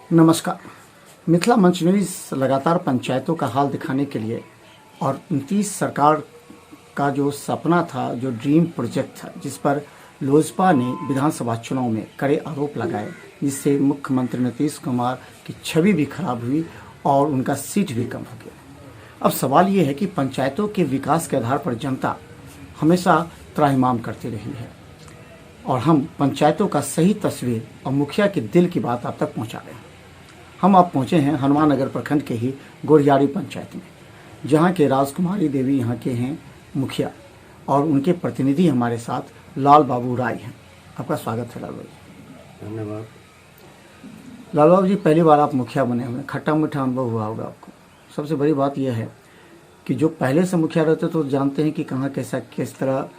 नमस्कार। मिथिला मंच न्यूज़ लगातार पंचायतों का हाल दिखाने के लिए और 29 सरकार का जो सपना था, जो ड्रीम प्रोजेक्ट था, जिस पर लोजपा ने विधानसभा चुनाव में कड़े आरोप लगाए, जिससे मुख्यमंत्री नीतीश कुमार की छवि भी खराब हुई और उनका सीट भी कम हो गया। अब सवाल ये है कि पंचायतों के विकास के आधार पर जनता हमेशा त्राहिमाम करती रही है और हम पंचायतों का सही तस्वीर और मुखिया के दिल की बात आप तक पहुंचा रहे हैं। हम अब पहुंचे हैं हनुमान नगर प्रखंड के ही गोरियारी पंचायत में, जहां के राजकुमारी देवी यहां के हैं मुखिया और उनके प्रतिनिधि हमारे साथ लाल बाबू राय हैं। आपका स्वागत है लाल बाबू। धन्यवाद। लाल बाबू जी, पहली बार आप मुखिया बने हुए, खट्टा मीठा अनुभव हुआ होगा आपको। सबसे बड़ी बात यह है कि जो पहले से मुखिया रहते तो जानते हैं कि कहाँ कैसा किस तरह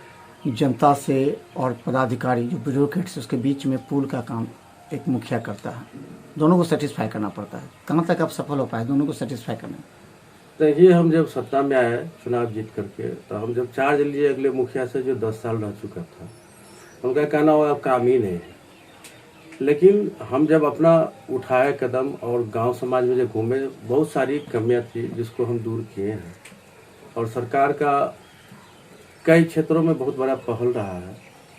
जनता से और पदाधिकारी जो ब्यूरोक्रेट्स उसके बीच में पुल का काम एक मुखिया करता है। दोनों को सेटिस्फाई करना पड़ता है। कहाँ तक आप सफल हो पाए दोनों को सेटिस्फाई करने में? देखिए, हम जब सत्ता में आए चुनाव जीत करके, तो हम जब चार्ज लिए अगले मुखिया से जो 10 साल रह चुका था, उनका कहना हुआ अब काम ही नहीं है। लेकिन हम जब अपना उठाए कदम और गांव समाज में जब घूमे, बहुत सारी कमियां थी जिसको हम दूर किए हैं और सरकार का कई क्षेत्रों में बहुत बड़ा पहल रहा है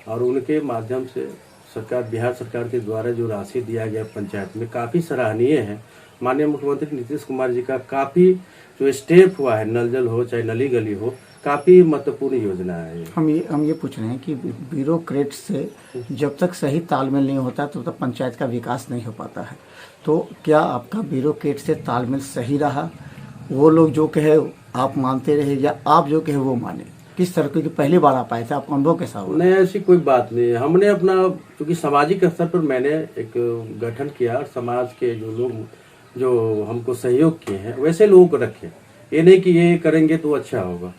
और उनके माध्यम से सरकार, बिहार सरकार के द्वारा जो राशि दिया गया पंचायत में, काफ़ी सराहनीय है। माननीय मुख्यमंत्री नीतीश कुमार जी का काफ़ी जो स्टेप हुआ है, नल जल हो चाहे नली गली हो, काफ़ी महत्वपूर्ण योजना है। हम ये पूछ रहे हैं कि ब्यूरोक्रेट से जब तक सही तालमेल नहीं होता तो तब पंचायत का विकास नहीं हो पाता है। तो क्या आपका ब्यूरोक्रेट से तालमेल सही रहा? वो लोग जो कहे आप मानते रहे या आप जो कहे वो माने? किस तरह की पहली बार आप आए थे, आपका अनुभव कैसा हुआ? नहीं, ऐसी कोई बात नहीं है। हमने अपना, क्योंकि सामाजिक स्तर पर मैंने एक गठन किया और समाज के जो लोग जो हमको सहयोग किए हैं वैसे लोगों को रखे। ये नहीं कि ये करेंगे तो अच्छा होगा।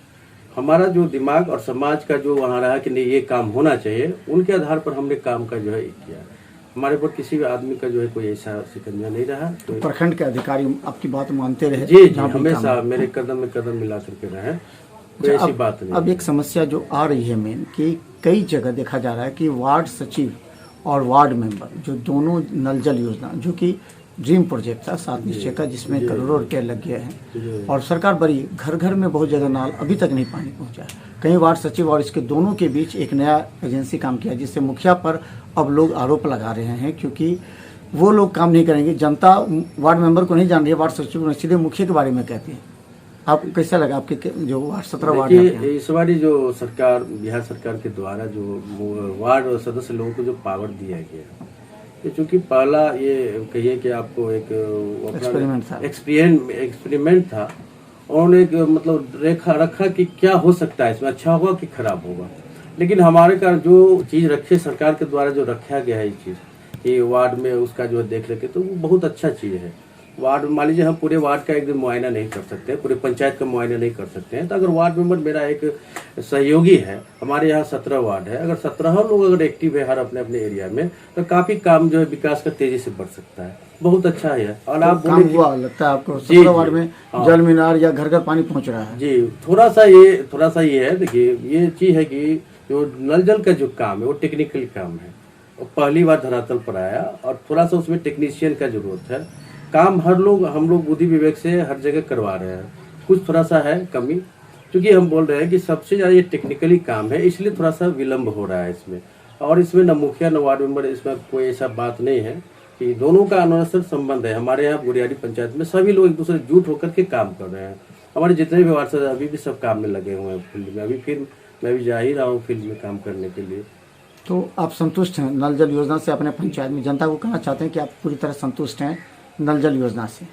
हमारा जो दिमाग और समाज का जो वहाँ रहा कि नहीं ये काम होना चाहिए, उनके आधार पर हमने काम का जो है किया। हमारे पर किसी भी आदमी का जो है कोई ऐसा शिकंजा नहीं रहा। तो प्रखंड के अधिकारी आपकी बात मानते रहे? जी, हमेशा मेरे कदम में कदम मिला करके रहे। ऐसी बात नहीं। अब एक समस्या जो आ रही है मेन, कि कई जगह देखा जा रहा है कि वार्ड सचिव और वार्ड मेंबर जो दोनों नल जल योजना, जो कि ड्रीम प्रोजेक्ट था 7 निश्चय का, जिसमें करोड़ों रुपये लग गए हैं और सरकार बड़ी घर घर में बहुत जगह नाल अभी तक नहीं पानी पहुंचा है। कई वार्ड सचिव और इसके दोनों के बीच एक नया एजेंसी काम किया, जिससे मुखिया पर अब लोग आरोप लगा रहे हैं, क्योंकि वो लोग काम नहीं करेंगे। जनता वार्ड मेंबर को नहीं जान रही है, वार्ड सचिव को सीधे मुखिया के बारे में कहती है। आपको कैसा लगा आपके जो वार्ड 17 वार्ड है? इस बारी जो सरकार, बिहार सरकार के द्वारा जो वार्ड सदस्य लोगों को जो पावर दिया गया, ये चूंकि पहला ये कहिए कि आपको एक एक्सपेरिमेंट था और एक मतलब रेखा रखा कि क्या हो सकता है इसमें, अच्छा होगा कि खराब होगा। लेकिन हमारे का जो चीज़ रखे सरकार के द्वारा जो रखा गया है, ये चीज़ कि वार्ड में उसका जो है देख लेके, तो वो बहुत अच्छा चीज़ है। वार्ड, मान लीजिए हम पूरे वार्ड का एक दिन मुआयना नहीं कर सकते, पूरे पंचायत का मुआयना नहीं कर सकते हैं, तो अगर वार्ड मेंबर मेरा एक सहयोगी है, हमारे यहाँ 17 वार्ड है, अगर 17 लोग अगर एक्टिव है हर अपने अपने एरिया में, तो काफी काम जो है विकास का तेजी से बढ़ सकता है। बहुत अच्छा है। और तो आप काम हुआ लगता है आपको 17 वार्ड में? जल मीनार या घर घर पानी पहुँच रहा है? जी, थोड़ा सा ये है। देखिए, ये चीज है कि जो नल जल का जो काम है वो टेक्निकल काम है और पहली बार धरातल पर आया और थोड़ा सा उसमें टेक्नीशियन का जरूरत है। काम हम लोग बुद्धि विवेक से हर जगह करवा रहे हैं। कुछ थोड़ा सा है कमी, क्योंकि हम बोल रहे हैं कि सबसे ज़्यादा ये टेक्निकली काम है, इसलिए थोड़ा सा विलम्ब हो रहा है इसमें। और इसमें न मुखिया न वार्ड मेंबर, इसमें कोई ऐसा बात नहीं है कि दोनों का अनवसर संबंध है। हमारे यहाँ गोरियारी पंचायत में सभी लोग एक दूसरे जुट होकर के काम कर रहे हैं। हमारे जितने भी वार्ड सदस्य अभी भी सब काम में लगे हुए हैं फील्ड में। अभी फिर मैं भी जा ही रहा हूँ फील्ड में काम करने के लिए। तो आप संतुष्ट हैं नल जल योजना से? अपने पंचायत में जनता को कहना चाहते हैं कि आप पूरी तरह संतुष्ट हैं नल जल योजना से?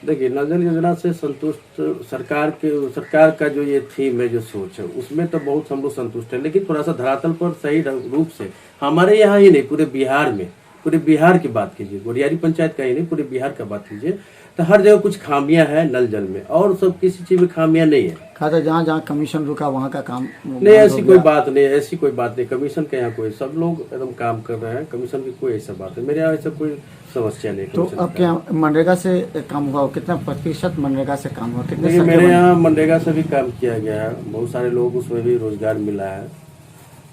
देखिए, नल जल योजना से संतुष्ट, सरकार का जो ये थीम है, जो सोच है, उसमें तो बहुत हम लोग संतुष्ट हैं। लेकिन थोड़ा सा धरातल पर सही रूप से, हमारे यहाँ ही नहीं पूरे बिहार में, पूरे बिहार की बात कीजिए, गोरियारी पंचायत का ही नहीं पूरे बिहार का बात कीजिए, तो हर जगह कुछ खामियां है नल जल में, और सब किसी चीज में खामियां नहीं है। खाता जहाँ जहाँ कमीशन रुका वहाँ का काम नहीं, ऐसी कोई बात नहीं, ऐसी कोई बात नहीं। कमीशन के यहाँ कोई, सब लोग एकदम काम कर रहे हैं, कमीशन की कोई ऐसा बात है। मेरे यहाँ ऐसा कोई समस्या नहीं। तो अब क्या मनरेगा से काम हुआ? कितना प्रतिशत मनरेगा से काम हुआ? कितने? मेरे यहाँ मनरेगा से भी काम किया गया है, बहुत सारे लोग उसमें भी रोजगार मिला है।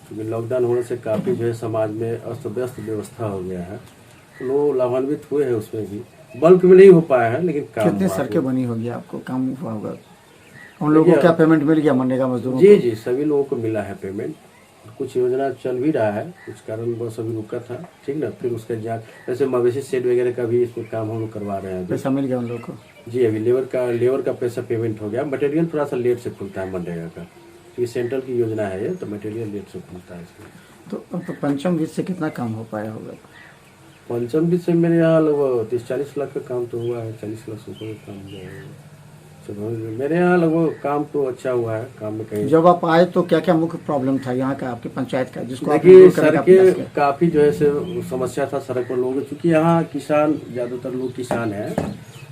क्योंकि लॉकडाउन होने से काफ़ी जो है समाज में अस्त व्यस्त व्यवस्था हो गया है, लोग लाभान्वित हुए हैं, उसमें भी बल्क में नहीं हो पाया है, लेकिन काम कितने हुआ है। सड़कें बनी होगी, आपको काम हुआ होगा? उन लोगों को क्या पेमेंट मिल गया मनरेगा मजदूरों जी को? जी, सभी लोगों को मिला है पेमेंट। कुछ योजना चल भी रहा है, कुछ कारण बस अभी रुका था, ठीक ना। फिर उसका जांच, जैसे मवेशी शेड वगैरह का भी इसमें काम हम लोग करवा रहे हैं अभी। पैसा मिल गया उन लोगों को? जी, अभी लेबर का पैसा पेमेंट हो गया। मटेरियल थोड़ा सा लेट से खुलता है मनरेगा का, क्योंकि सेंट्रल की योजना है ये, तो मटेरियल लेट से खुलता है इसमें। तो पंचम वित्त से कितना काम हो पाया होगा? पंचम वित्त से मेरे यहाँ लगभग 30-40 लाख का काम तो हुआ है, 40 लाख से ऊपर का काम हुआ है। चलो, मेरे यहाँ लगभग काम तो अच्छा हुआ है, काम में कहीं। जब आप आए तो क्या क्या मुख्य प्रॉब्लम था यहाँ का, आपकी पंचायत का, जिसको आपने देखिए, दूर करने का प्रयास सड़कें किया? काफ़ी जो है से समस्या था सड़क पर लोगों को, चूँकि यहाँ किसान ज़्यादातर लोग किसान हैं,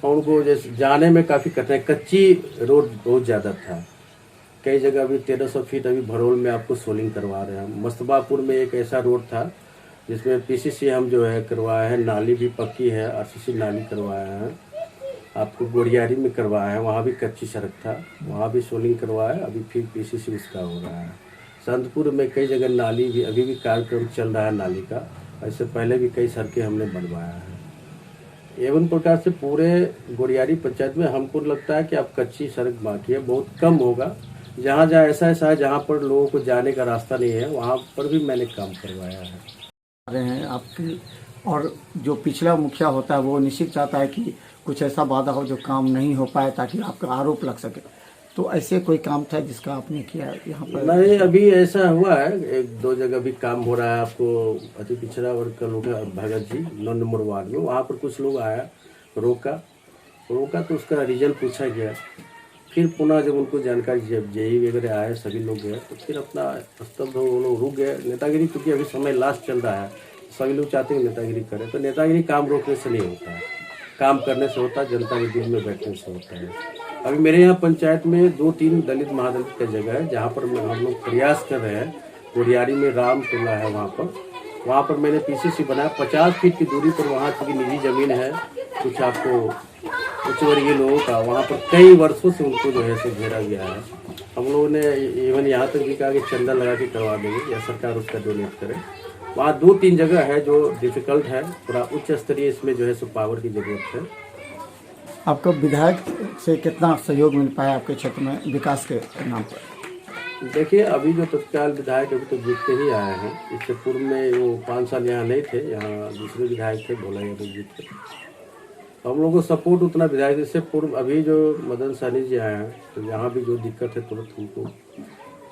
और उनको जैसे जाने में काफ़ी कठिनाई, कच्ची रोड बहुत ज़्यादा था। कई जगह अभी 1300 फीट अभी भरोल में आपको सोलिंग करवा रहे हैं। मस्तबापुर में एक ऐसा रोड था जिसमें पीसीसी हम जो है करवाए हैं, नाली भी पक्की है, आरसीसी नाली करवाए हैं। आपको गोड़ियारी में करवाया है, वहाँ भी कच्ची सड़क था, वहाँ भी सोलिंग करवाया है, अभी फिर पीसीसी उसका हो रहा है। संतपुर में कई जगह नाली भी, अभी भी कार्यक्रम चल रहा है नाली का। ऐसे पहले भी कई सड़कें हमने बनवाया है। एवं प्रकार से पूरे गोड़ियारी पंचायत में हमको लगता है कि अब कच्ची सड़क बाकी है, बहुत कम होगा। जहाँ जहाँ ऐसा है जहाँ पर लोगों को जाने का रास्ता नहीं है, वहाँ पर भी मैंने काम करवाया है। रहे हैं आपकी, और जो पिछला मुखिया होता है वो निश्चित चाहता है कि कुछ ऐसा वादा हो जो काम नहीं हो पाए, ताकि आपका आरोप लग सके। तो ऐसे कोई काम था जिसका आपने किया यहाँ पर? नहीं, अभी ऐसा हुआ है, 1-2 जगह भी काम हो रहा है। आपको अति पिछड़ा वर्ग का लोग है, भगत जी 9 नंबर वार्ड में, वहाँ पर कुछ लोग आया, रोका तो उसका रीजन पूछा गया। फिर पुनः जब उनको जानकारी, जब जेई वगैरह आए, सभी लोग गए, तो फिर अपना स्तब्ध हो, वो लोग रुक गए। नेतागिरी, क्योंकि अभी समय लास्ट चल रहा है, सभी लोग चाहते हैं नेतागिरी करें, तो नेतागिरी काम रोकने से नहीं होता है, काम करने से होता है, जनता के दिल में बैठने से होता है। अभी मेरे यहाँ पंचायत में 2-3 दलित महादलित का जगह है, जहाँ पर हम लोग प्रयास कर रहे हैं। गोड़ियारी में राम टोला है, वहाँ पर मैंने पीसीसी बनाया 50 फीट की दूरी पर। वहाँ की निजी जमीन है, कुछ आपको उच्च वर्गीय लोगों का, वहाँ पर कई वर्षों से उनको जो है से घेरा गया है। हम लोगों ने इवन यहाँ तक भी कहा कि चंदा लगा के करवा देंगे, या सरकार उसका डोनेट करे। वहाँ 2-3 जगह है जो डिफिकल्ट है, थोड़ा उच्च स्तरीय इसमें जो है सो पावर की जरूरत है। आपको विधायक से कितना सहयोग मिल पाया आपके क्षेत्र में विकास के नाम पर? देखिए, अभी जो तत्काल विधायक अभी तो जीतते ही आए हैं। इससे पूर्व में वो 5 साल यहाँ नहीं थे, यहाँ दूसरे विधायक थे, भोला यादव जीत थे। हम लोगों को सपोर्ट उतना विधायक, इससे पूर्व अभी जो मदन सहनी जी आए हैं, तो यहाँ भी जो दिक्कत है तुरंत हमको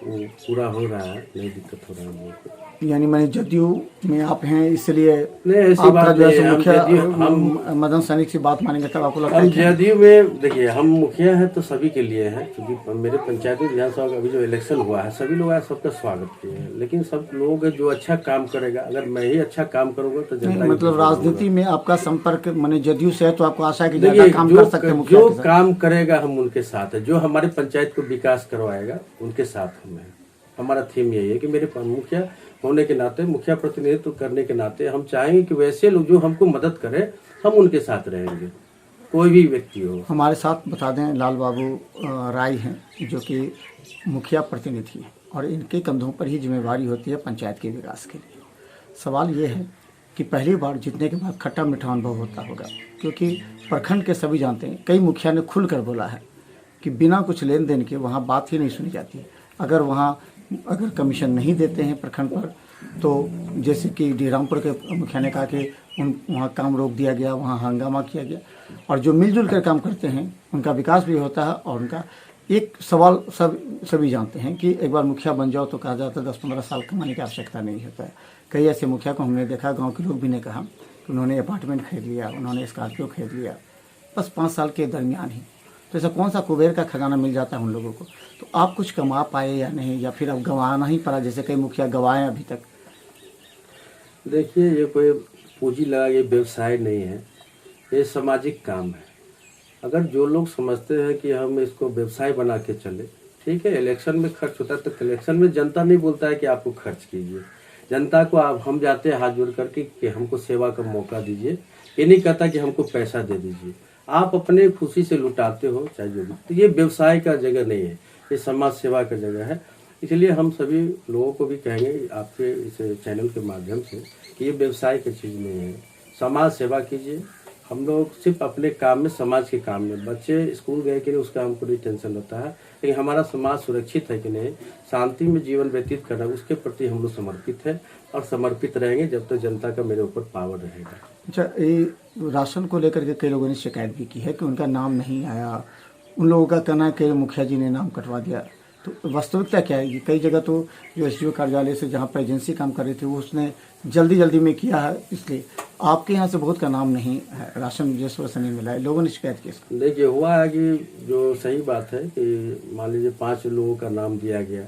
वो पूरा हो रहा है, नहीं दिक्कत हो रहा है हम लोगों को। यानी मैंने जदयू में आप हैं इसलिए नहीं, ऐसी आपका बात जो है नहीं सो है। मुखिया हम मदन सैनिक की बात मानेंगे तब आपको लगता हम है कि जदयू में, देखिए, हम मुखिया हैं तो सभी के लिए हैं, क्योंकि मेरे पंचायती विधानसभा का अभी जो इलेक्शन हुआ है, सभी लोग आए, सबका स्वागत किए हैं। लेकिन सब लोग जो अच्छा काम करेगा, अगर मैं ही अच्छा काम करूंगा तो जनता की मतलब खुशी राजनीति में आपका संपर्क माने जदयू से है, तो आपको आशा है कि होगी। ज्यादा देखिए, काम कर सकते हैं मुखिया जो के साथ? काम करेगा हम उनके साथ है, जो हमारे पंचायत को विकास करवाएगा उनके साथ हम हैं। हमारा थीम यही है कि मेरे मुखिया होने के नाते, मुखिया प्रतिनिधित्व करने के नाते, हम चाहेंगे कि वैसे लोग जो हमको मदद करें, हम उनके साथ रहेंगे, कोई भी व्यक्ति हो। हमारे साथ बता दें लाल बाबू राय हैं, जो कि मुखिया प्रतिनिधि हैं, और इनके कंधों पर ही जिम्मेवारी होती है पंचायत के विकास के लिए। सवाल ये है कि पहली बार जीतने के बाद खट्टा मीठा अनुभव होता होगा, क्योंकि प्रखंड के सभी जानते हैं, कई मुखिया ने खुलकर बोला है कि बिना कुछ लेन देन के वहाँ बात ही नहीं सुनी जाती है। अगर कमीशन नहीं देते हैं प्रखंड पर, तो जैसे कि डीरामपुर के मुखिया ने कहा कि वहाँ काम रोक दिया गया, वहाँ हंगामा किया गया, और जो मिलजुल कर काम करते हैं उनका विकास भी होता है। और उनका एक सवाल सभी जानते हैं कि एक बार मुखिया बन जाओ तो कहा जाता है 10-15 साल कमाने की आवश्यकता नहीं होता है। कई ऐसे मुखिया को हमने देखा, गांव के लोग भी ने कहा कि उन्होंने अपार्टमेंट खरीद लिया, उन्होंने स्कॉर्पियो खरीद लिया, बस 5 साल के दरमियान ही। तो ऐसा कौन सा कुबेर का खजाना मिल जाता है उन लोगों को? तो आप कुछ कमा पाए या नहीं, या फिर अब गंवाना ही पड़ा, जैसे कई मुखिया गंवाए अभी तक? देखिए, ये कोई पूंजी लगा ये व्यवसाय नहीं है, ये सामाजिक काम है। अगर जो लोग समझते हैं कि हम इसको व्यवसाय बना के चले, ठीक है, इलेक्शन में खर्च होता है, तो इलेक्शन में जनता नहीं बोलता है कि आपको खर्च कीजिए। जनता को हम जाते हैं हाथ जोड़ करके कि हमको सेवा का मौका दीजिए, ये नहीं कहता कि हमको पैसा दे दीजिए। आप अपने खुशी से लुटाते हो, चाहे जो भी। तो ये व्यवसाय का जगह नहीं है, ये समाज सेवा का जगह है। इसलिए हम सभी लोगों को भी कहेंगे आपके इस चैनल के माध्यम से कि ये व्यवसाय की चीज़ नहीं है, समाज सेवा कीजिए। हम लोग सिर्फ अपने काम में, समाज के काम में, बच्चे स्कूल गए कि नहीं उसका हमको नहीं टेंशन रहता है, लेकिन हमारा समाज सुरक्षित है कि नहीं, शांति में जीवन व्यतीत करना, उसके प्रति हम लोग समर्पित है और समर्पित रहेंगे जब तक जनता का मेरे ऊपर पावर रहेगा। अच्छा, ये राशन को लेकर के कई लोगों ने शिकायत भी की है कि उनका नाम नहीं आया। उन लोगों का कहना है कि मुखिया जी ने नाम कटवा दिया। तो वास्तविकता क्या है? कई जगह तो जो एसडीओ कार्यालय से जहाँ पर एजेंसी काम कर रही थी वो उसने जल्दी में किया है, इसलिए आपके यहाँ से बहुत का नाम नहीं है, राशन जिस वजह से नहीं मिला है, लोगों ने शिकायत की इसकी। देखिए, हुआ है कि जो सही बात है कि मान लीजिए 5 लोगों का नाम दिया गया,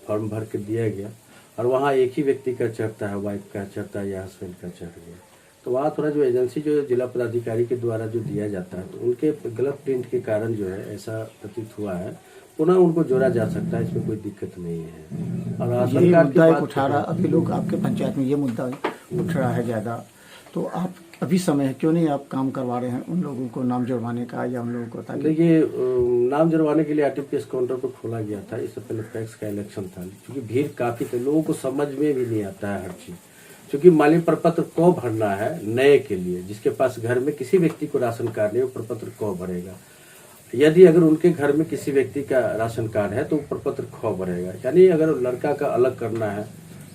फॉर्म भर के दिया गया, और वहाँ एक ही व्यक्ति का चढ़ता है, वाइफ का चढ़ता है या हस्बैंड का चढ़ गया, तो वहाँ थोड़ा जो एजेंसी जो जिला पदाधिकारी के द्वारा जो दिया जाता है, तो उनके गलत प्रिंट के कारण जो है ऐसा प्रतीत हुआ है। पुनः उनको जोड़ा जा सकता है, इसमें कोई दिक्कत नहीं है। और ये सरकार की मुद्दा एक बात उठा रहा, अभी लोग आपके पंचायत में ये मुद्दा उठ रहा है ज़्यादा, तो आप अभी समय है, क्यों नहीं आप काम करवा रहे हैं उन लोगों को नाम जुड़वाने का या उन लोगों को? ताकि देखिए, नाम जुड़वाने के लिए आरटीपीएस काउंटर पर खोला गया था, इससे पहले पैक्स का इलेक्शन था, क्योंकि भीड़ काफ़ी थी, लोगों को समझ में भी नहीं आता है हर चीज़, क्योंकि माली प्रपत्र को भरना है नए के लिए, जिसके पास घर में किसी व्यक्ति को राशन कार्ड नहीं, वो प्रपत्र को भरेगा। यदि अगर उनके घर में किसी व्यक्ति का राशन कार्ड है तो प्रपत्र खो भरेगा, यानी अगर लड़का का अलग करना है,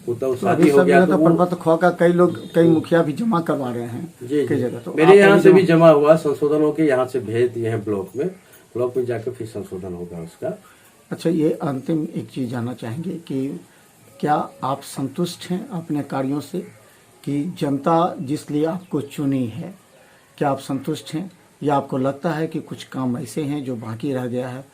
वो तो शादी हो गया तो प्रपत्र खो का कई मुखिया भी जमा करवा रहे हैं जी कई जगह। तो मेरे यहाँ से भी जमा हुआ, संशोधन होकर यहाँ से भेज दिए हैं ब्लॉक में जाकर फिर संशोधन होगा उसका। अच्छा, ये अंतिम एक चीज़ जानना चाहेंगे कि क्या आप संतुष्ट हैं अपने कार्यों से, कि जनता जिस लिए आपको चुनी है, क्या आप संतुष्ट हैं, या आपको लगता है कि कुछ काम ऐसे हैं जो बाकी रह गया है?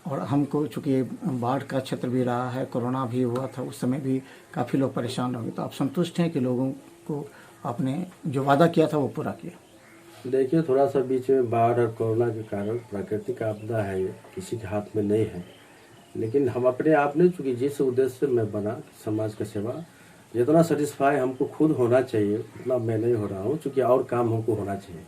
और हमको चूँकि बाढ़ का क्षेत्र भी रहा है, कोरोना भी हुआ था, उस समय भी काफ़ी लोग परेशान हो गए, तो आप संतुष्ट हैं कि लोगों को आपने जो वादा किया था वो पूरा किया? देखिए, थोड़ा सा बीच में बाढ़ और कोरोना के कारण प्राकृतिक आपदा है, ये किसी के हाथ में नहीं है, लेकिन हम अपने आप ने, चूँकि जिस उद्देश्य से मैं बना, समाज का सेवा, जितना सेटिस्फाई हमको खुद होना चाहिए उतना मैं नहीं हो रहा हूँ, चूँकि और काम हमको होना चाहिए,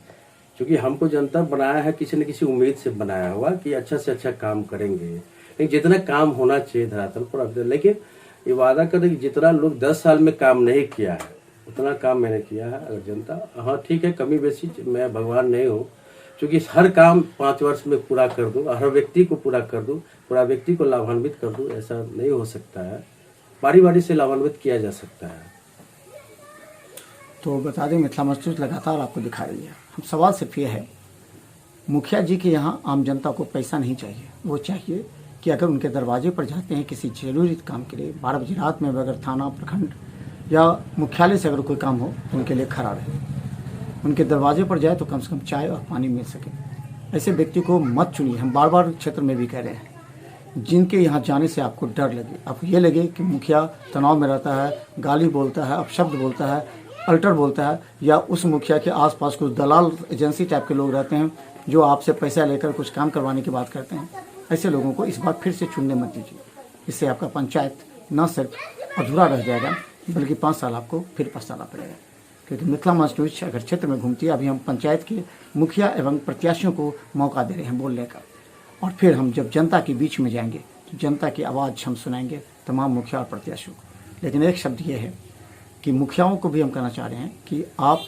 क्योंकि हमको जनता बनाया है किसी न किसी उम्मीद से बनाया हुआ कि अच्छा से अच्छा काम करेंगे, लेकिन जितना काम होना चाहिए धरातल पर, लेकिन ये वादा करें कि जितना लोग 10 साल में काम नहीं किया है उतना काम मैंने किया है। अगर जनता, हाँ ठीक है, कमी बेसी, मैं भगवान नहीं हूँ, क्योंकि हर काम 5 वर्ष में पूरा कर दूँ, हर व्यक्ति को पूरा कर दूँ, पूरा व्यक्ति को लाभान्वित कर दूँ, ऐसा नहीं हो सकता है, बारी बारी से लाभान्वित किया जा सकता है। तो बता दें, मिथिला मंच लगातार आपको दिखा रही है। हम सवाल सिर्फ ये है, मुखिया जी के यहाँ आम जनता को पैसा नहीं चाहिए, वो चाहिए कि अगर उनके दरवाजे पर जाते हैं किसी जरूरी काम के लिए, 12 बजे रात में अगर थाना, प्रखंड या मुख्यालय से अगर कोई काम हो तो उनके लिए खड़ा रहे, उनके दरवाजे पर जाए तो कम से कम चाय और पानी मिल सके। ऐसे व्यक्ति को मत चुनिए। हम बार बार क्षेत्र में भी कह रहे हैं, जिनके यहाँ जाने से आपको डर लगे, आपको ये लगे कि मुखिया तनाव में रहता है, गाली बोलता है, अपशब्द बोलता है, अल्टर बोलता है, या उस मुखिया के आसपास कुछ दलाल एजेंसी टाइप के लोग रहते हैं जो आपसे पैसा लेकर कुछ काम करवाने की बात करते हैं, ऐसे लोगों को इस बार फिर से चुनने मत दीजिए। इससे आपका पंचायत न सिर्फ अधूरा रह जाएगा बल्कि 5 साल आपको फिर पछताना पड़ेगा। क्योंकि मिथिला मंच न्यूज अगर क्षेत्र में घूमती है, अभी हम पंचायत के मुखिया एवं प्रत्याशियों को मौका दे रहे हैं बोलने का, और फिर हम जब जनता के बीच में जाएंगे तो जनता की आवाज़ हम सुनाएंगे तमाम मुखिया और प्रत्याशियों को। लेकिन एक शब्द ये है कि मुखियाओं को भी हम कहना चाह रहे हैं कि आप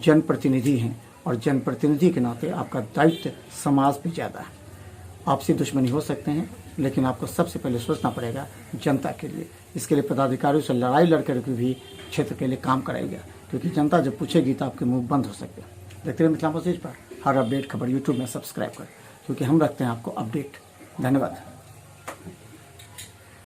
जनप्रतिनिधि हैं, और जनप्रतिनिधि के नाते आपका दायित्व समाज पे ज़्यादा है। आपसी दुश्मनी हो सकते हैं, लेकिन आपको सबसे पहले सोचना पड़ेगा जनता के लिए। इसके लिए पदाधिकारियों से लड़ाई लड़कर के भी क्षेत्र के लिए काम कराएगा, क्योंकि जनता जब पूछेगी तो आपके मुंह बंद हो सकते हैं। देखते रहिए मिथिला मंच पर हर अपडेट खबर यूट्यूब में सब्सक्राइब करें, क्योंकि हम रखते हैं आपको अपडेट। धन्यवाद।